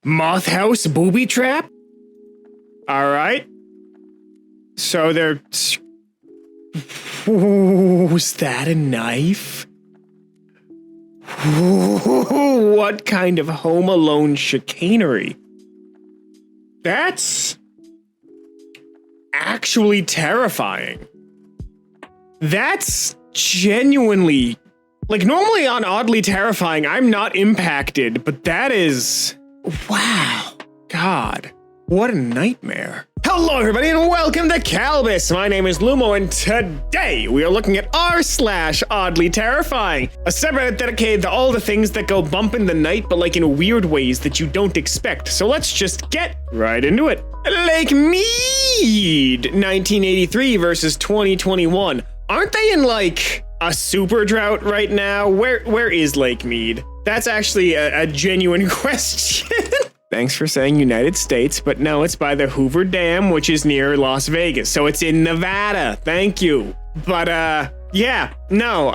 Moth house booby trap? Alright. So they're... Was that a knife? What kind of Home Alone chicanery? That's... actually terrifying. That's genuinely... Like, normally on Oddly Terrifying, I'm not impacted, but that is... Wow. God. What a nightmare. Hello, everybody, and welcome to Kalbus. My name is Lumo, and today we are looking at r/Oddly Terrifying, a subreddit dedicated to all the things that go bump in the night, but like in weird ways that you don't expect. So let's just get right into it. Lake Mead, 1983 versus 2021. Aren't they in like a super drought right now? Where is Lake Mead? That's actually a genuine question. Thanks for saying United States, but no, it's by the Hoover Dam, which is near Las Vegas, so it's in Nevada. Thank you. But, yeah, no,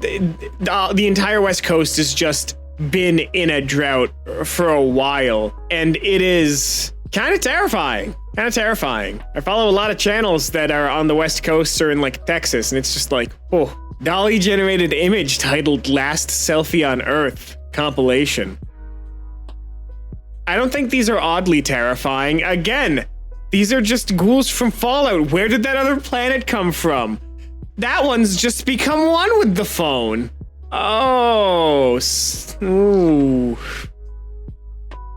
the entire West Coast has just been in a drought for a while, and it is kind of terrifying. I follow a lot of channels that are on the West Coast or in, like, Texas, and it's just like, oh. Dolly-generated image titled Last Selfie on Earth compilation. I don't think these are oddly terrifying. Again, these are just ghouls from Fallout. Where did that other planet come from? That one's just become one with the phone. Oh, ooh.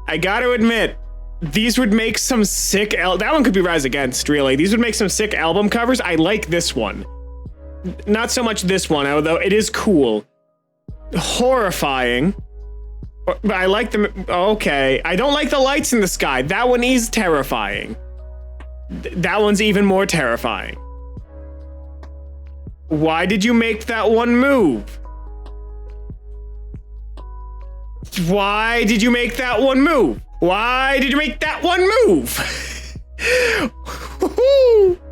I gotta admit, these would make some sick that one could be Rise Against, really. These would make some sick album covers. I like this one. Not so much this one, although it is cool. Horrifying. But I like them. Okay. I don't like the lights in the sky. That one is terrifying. That one's even more terrifying. Why did you make that one move? Why did you make that one move? Why did you make that one move?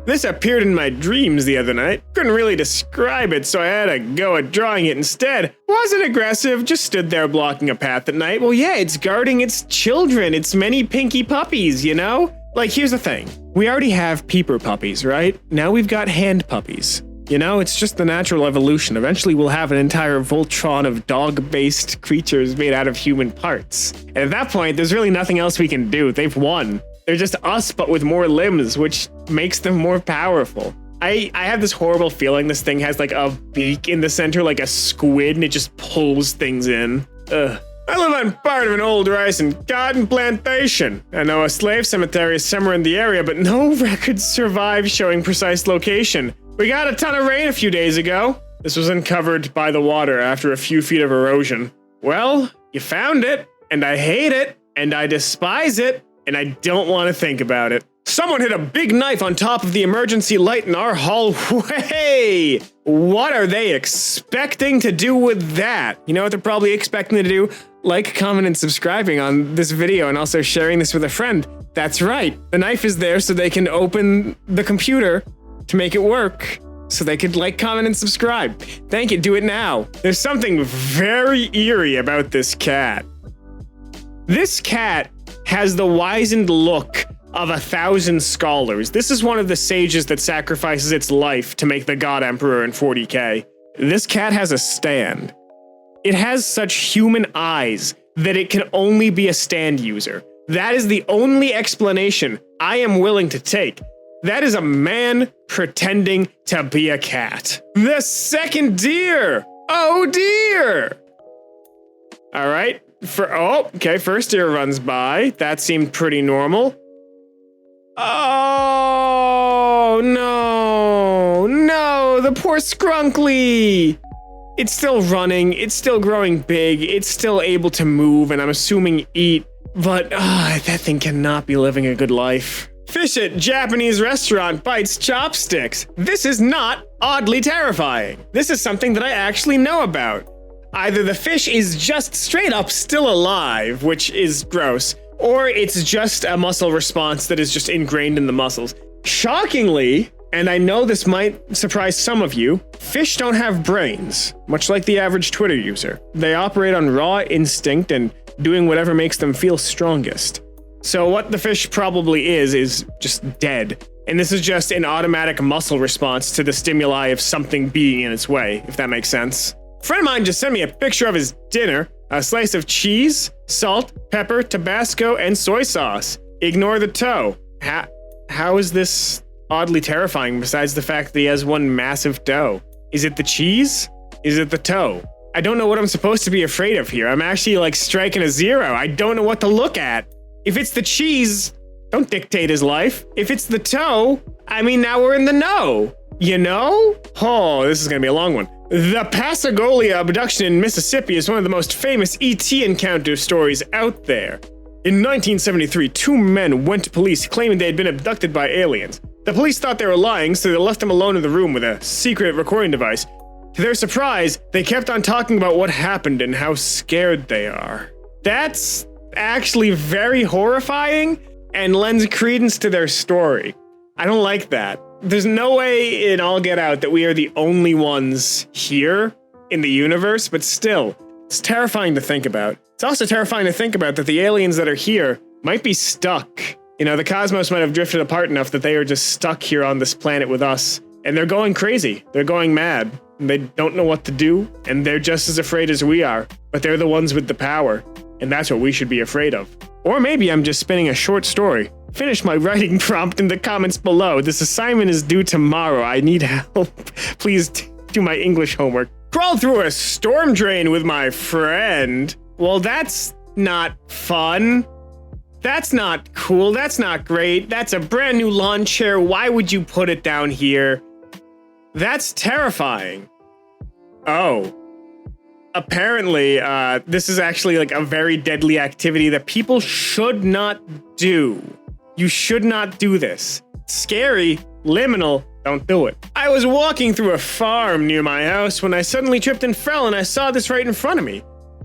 This appeared in my dreams the other night. Couldn't really describe it, so I had a go at drawing it instead. Wasn't aggressive, just stood there blocking a path at night. Well, yeah, it's guarding its children, its many pinky puppies, you know? Like, here's the thing. We already have peeper puppies, right? Now we've got hand puppies. You know, it's just the natural evolution. Eventually we'll have an entire Voltron of dog-based creatures made out of human parts. And at that point, there's really nothing else we can do. They've won. They're just us, but with more limbs, which makes them more powerful. I have this horrible feeling this thing has like a beak in the center, like a squid, and it just pulls things in. Ugh. I live on part of an old rice and cotton plantation. I know a slave cemetery is somewhere in the area, but no records survive showing precise location. We got a ton of rain a few days ago. This was uncovered by the water after a few feet of erosion. Well, you found it, and I hate it, and I despise it, and I don't want to think about it. Someone hit a big knife on top of the emergency light in our hallway. What are they expecting to do with that? You know what they're probably expecting to do? Like, comment, and subscribing on this video, and also sharing this with a friend. That's right. The knife is there so they can open the computer to make it work. So they could like, comment, and subscribe. Thank you. Do it now. There's something very eerie about this cat. This cat has the wizened look of 1,000 scholars. This is one of the sages that sacrifices its life to make the God Emperor in 40K. This cat has a stand. It has such human eyes that it can only be a stand user. That is the only explanation I am willing to take. That is a man pretending to be a cat. The second deer! Oh dear! All right. First deer runs by. That seemed pretty normal. Oh, no, the poor Skrunkly. It's still running, it's still growing big, it's still able to move, and I'm assuming eat, but that thing cannot be living a good life. Fish at Japanese restaurant bites chopsticks. This is not oddly terrifying. This is something that I actually know about. Either the fish is just straight up still alive, which is gross, or it's just a muscle response that is just ingrained in the muscles. Shockingly, and I know this might surprise some of you, fish don't have brains, much like the average Twitter user. They operate on raw instinct and doing whatever makes them feel strongest. So what the fish probably is just dead. And this is just an automatic muscle response to the stimuli of something being in its way, if that makes sense. A friend of mine just sent me a picture of his dinner, a slice of cheese, salt, pepper, Tabasco, and soy sauce. Ignore the toe. How is this oddly terrifying besides the fact that he has one massive toe? Is it the cheese? Is it the toe? I don't know what I'm supposed to be afraid of here. I'm actually like striking a 0. I don't know what to look at. If it's the cheese, don't dictate his life. If it's the toe, I mean, now we're in the know. You know? Oh, this is gonna be a long one. The Papagolia Abduction in Mississippi is one of the most famous ET encounter stories out there. In 1973, 2 men went to police claiming they had been abducted by aliens. The police thought they were lying, so they left them alone in the room with a secret recording device. To their surprise, they kept on talking about what happened and how scared they are. That's actually very horrifying and lends credence to their story. I don't like that. There's no way in All Get Out that we are the only ones here in the universe, but still, it's terrifying to think about. It's also terrifying to think about that the aliens that are here might be stuck. You know, the cosmos might have drifted apart enough that they are just stuck here on this planet with us. And they're going crazy. They're going mad. And they don't know what to do. And they're just as afraid as we are. But they're the ones with the power. And that's what we should be afraid of. Or maybe I'm just spinning a short story. Finish my writing prompt in the comments below. This assignment is due tomorrow. I need help. Please do my English homework. Crawl through a storm drain with my friend. Well, that's not fun. That's not cool. That's not great. That's a brand new lawn chair. Why would you put it down here? That's terrifying. Oh. Apparently, this is actually like a very deadly activity that people should not do. You should not do this. Scary, liminal, don't do it. I was walking through a farm near my house when I suddenly tripped and fell and I saw this right in front of me.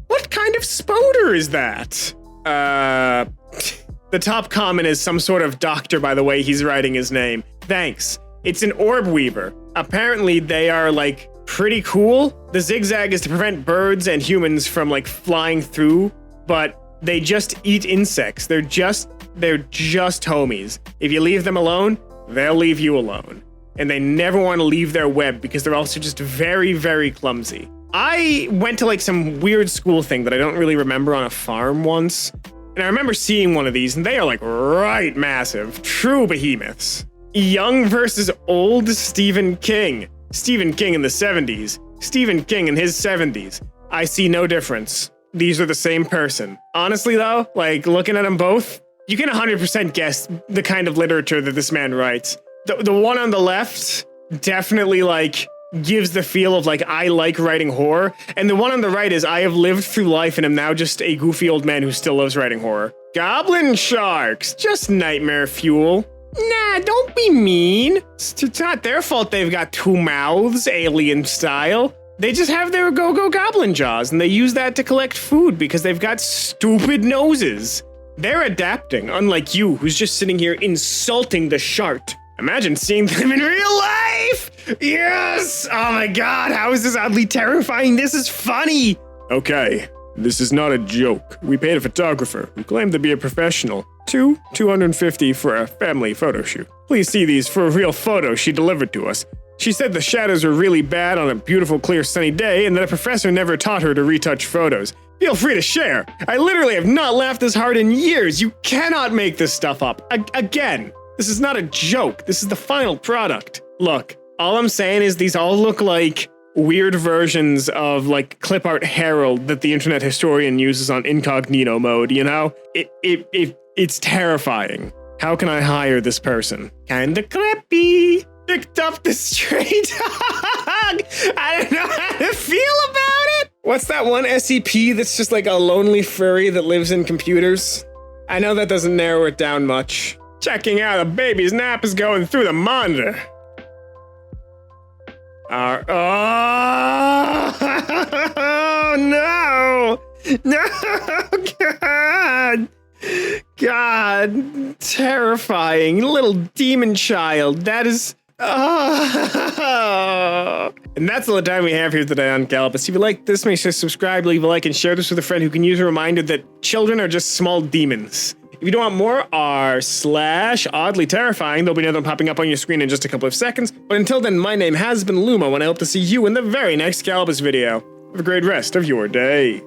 What kind of spoder is that? The top comment is some sort of doctor by the way he's writing his name. Thanks. It's an Orbweaver. Apparently they are like pretty cool. The zigzag is to prevent birds and humans from like flying through, but they just eat insects. They're just homies. If you leave them alone, they'll leave you alone. And they never want to leave their web because they're also just very, very clumsy. I went to like some weird school thing that I don't really remember on a farm once. And I remember seeing one of these and they are like right massive, true behemoths. Young versus old Stephen King. Stephen King in the 70s. Stephen King in his 70s. I see no difference. These are the same person. Honestly though, like looking at them both, you can 100% guess the kind of literature that this man writes. The one on the left definitely like gives the feel of like, I like writing horror. And the one on the right is I have lived through life and am now just a goofy old man who still loves writing horror. Goblin Sharks, just nightmare fuel. Nah, don't be mean. It's not their fault they've got 2 mouths, alien style. They just have their go-go goblin jaws and they use that to collect food because they've got stupid noses. They're adapting, unlike you, who's just sitting here insulting the shark. Imagine seeing them in real life! Yes! Oh my god, how is this oddly terrifying? This is funny! Okay, this is not a joke. We paid a photographer who claimed to be a professional. $250 for a family photo shoot. Please see these for a real photo she delivered to us. She said the shadows are really bad on a beautiful, clear, sunny day and that a professor never taught her to retouch photos. Feel free to share. I literally have not laughed this hard in years. You cannot make this stuff up. Again. This is not a joke. This is the final product. Look, all I'm saying is these all look like weird versions of like clip art Herald that the internet historian uses on incognito mode, you know? It's terrifying. How can I hire this person? Kinda creepy. Picked up the stray dog. I don't know how to feel about it. What's that one SCP that's just like a lonely furry that lives in computers? I know that doesn't narrow it down much. Checking out a baby's nap is going through the monitor. Oh no! No, God! God, terrifying little demon child. That is, And that's all the time we have here today on Kalbus. If you like this, make sure to subscribe, leave a like, and share this with a friend who can use a reminder that children are just small demons. If you don't want more, r/Oddlyterrifying. There'll be another one popping up on your screen in just a couple of seconds. But until then, my name has been Lumo, and I hope to see you in the very next Kalbus video. Have a great rest of your day.